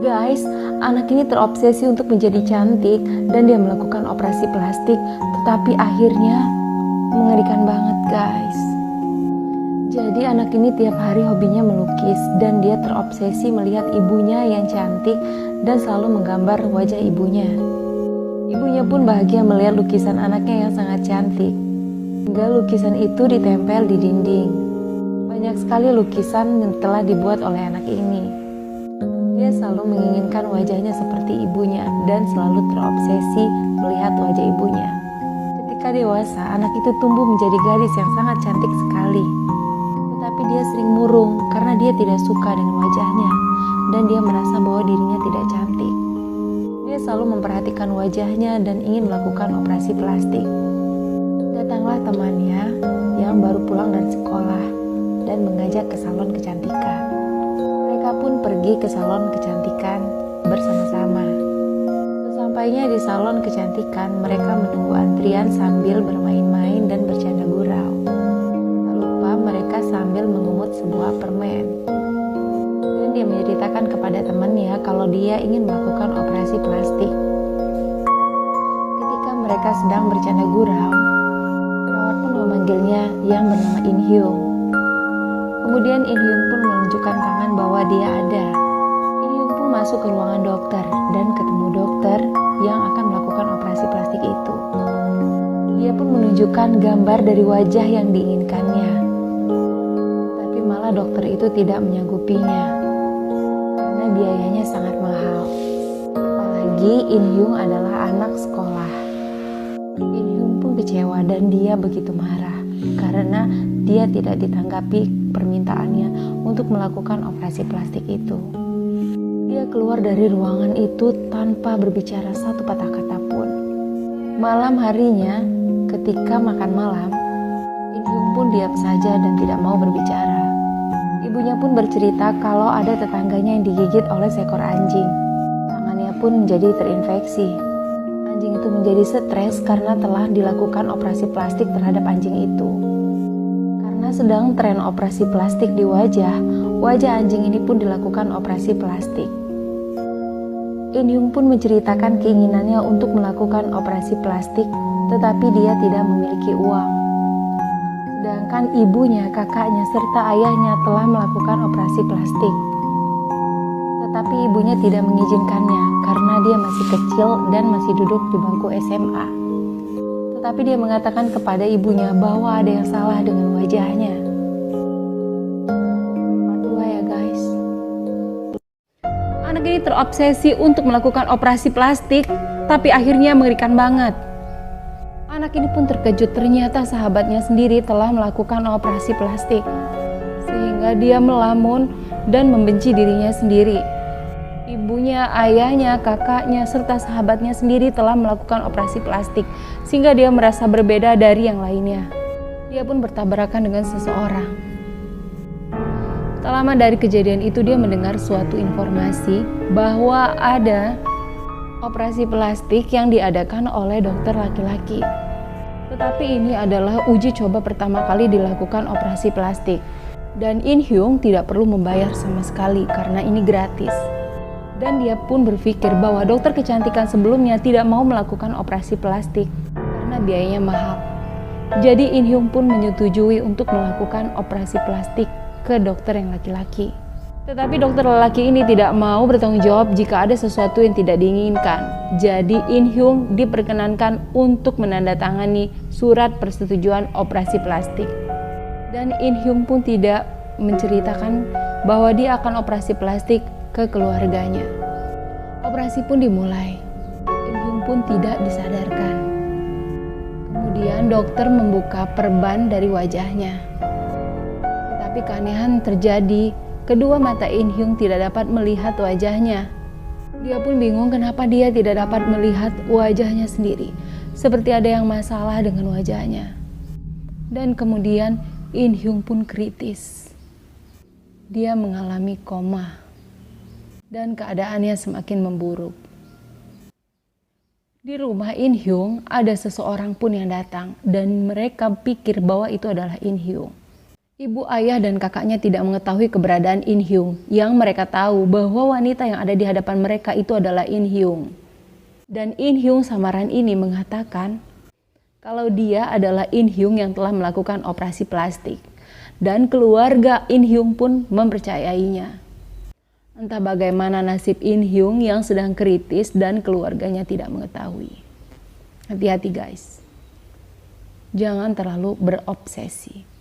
Guys, anak ini terobsesi untuk menjadi cantik dan dia melakukan operasi plastik, tetapi akhirnya mengerikan banget guys. Jadi anak ini tiap hari hobinya melukis dan dia terobsesi melihat ibunya yang cantik dan selalu menggambar wajah ibunya. Ibunya pun bahagia melihat lukisan anaknya yang sangat cantik. Hingga lukisan itu ditempel di dinding. Banyak sekali lukisan yang telah dibuat oleh anak ini. Dia selalu menginginkan wajahnya seperti ibunya dan selalu terobsesi melihat wajah ibunya. Ketika dewasa, anak itu tumbuh menjadi gadis yang sangat cantik sekali. Tetapi dia sering murung karena dia tidak suka dengan wajahnya dan dia merasa bahwa dirinya tidak cantik. Dia selalu memperhatikan wajahnya dan ingin melakukan operasi plastik. Datanglah temannya yang baru pulang dari sekolah dan mengajak ke salon kecantikan. Mereka pun pergi ke salon kecantikan bersama-sama. Sesampainya di salon kecantikan, mereka menunggu antrian sambil bermain-main dan bercanda gurau. Tak lupa mereka sambil mengemut sebuah permen. Dan dia menceritakan kepada temannya kalau dia ingin melakukan operasi plastik. Ketika mereka sedang bercanda gurau, perawat pun memanggilnya yang bernama In Hyung. Kemudian In Hyung pun menunjukkan tangan bahwa dia ada. In Hyung pun masuk ke ruangan dokter dan ketemu dokter yang akan melakukan operasi plastik itu. Dia pun menunjukkan gambar dari wajah yang diinginkannya. Tapi malah dokter itu tidak menyanggupinya karena biayanya sangat mahal. Apalagi In Hyung adalah anak sekolah. In Hyung pun kecewa dan dia begitu marah karena dia tidak ditanggapi permintaannya untuk melakukan operasi plastik itu. Dia keluar dari ruangan itu tanpa berbicara satu patah kata pun. Malam harinya, ketika makan malam, In Hyung pun diam saja dan tidak mau berbicara. Ibunya pun bercerita kalau ada tetangganya yang digigit oleh seekor anjing. Tangannya pun menjadi terinfeksi. Anjing itu menjadi stres karena telah dilakukan operasi plastik terhadap anjing itu. Karena sedang tren operasi plastik di wajah anjing ini pun dilakukan operasi plastik. In Hyung pun menceritakan keinginannya untuk melakukan operasi plastik, tetapi dia tidak memiliki uang. Sedangkan ibunya, kakaknya, serta ayahnya telah melakukan operasi plastik. Tetapi ibunya tidak mengizinkannya karena dia masih kecil dan masih duduk di bangku SMA. Tetapi dia mengatakan kepada ibunya bahwa ada yang salah dengan wajahnya. Part 2 ya guys. Anak ini terobsesi untuk melakukan operasi plastik, tapi akhirnya mengerikan banget. Anak ini pun terkejut ternyata sahabatnya sendiri telah melakukan operasi plastik. Sehingga dia melamun dan membenci dirinya sendiri. Ibunya, ayahnya, kakaknya, serta sahabatnya sendiri telah melakukan operasi plastik, sehingga dia merasa berbeda dari yang lainnya. Dia pun bertabrakan dengan seseorang. Tak lama dari kejadian itu dia mendengar suatu informasi bahwa ada operasi plastik yang diadakan oleh dokter laki-laki. Tetapi ini adalah uji coba pertama kali dilakukan operasi plastik. Dan In Hyung tidak perlu membayar sama sekali karena ini gratis. Dan dia pun berpikir bahwa dokter kecantikan sebelumnya tidak mau melakukan operasi plastik karena biayanya mahal. Jadi In Hyung pun menyetujui untuk melakukan operasi plastik ke dokter yang laki-laki. Tetapi dokter lelaki ini tidak mau bertanggung jawab jika ada sesuatu yang tidak diinginkan. Jadi In Hyung diperkenankan untuk menandatangani surat persetujuan operasi plastik. Dan In Hyung pun tidak menceritakan bahwa dia akan operasi plastik ke keluarganya. Operasi pun dimulai. In Hyung pun tidak disadarkan. Kemudian dokter membuka perban dari wajahnya. Tetapi keanehan terjadi. Kedua mata In Hyung tidak dapat melihat wajahnya. Dia pun bingung kenapa dia tidak dapat melihat wajahnya sendiri. Seperti ada yang masalah dengan wajahnya. Dan kemudian In Hyung pun kritis. Dia mengalami koma. Dan keadaannya semakin memburuk. Di rumah In Hyung ada seseorang pun yang datang dan mereka pikir bahwa itu adalah In Hyung. Ibu, ayah, dan kakaknya tidak mengetahui keberadaan In Hyung. Yang mereka tahu bahwa wanita yang ada di hadapan mereka itu adalah In Hyung. Dan In Hyung samaran ini mengatakan kalau dia adalah In Hyung yang telah melakukan operasi plastik. Dan keluarga In Hyung pun mempercayainya. Entah bagaimana nasib In Hyung yang sedang kritis dan keluarganya tidak mengetahui. Hati-hati guys. Jangan terlalu berobsesi.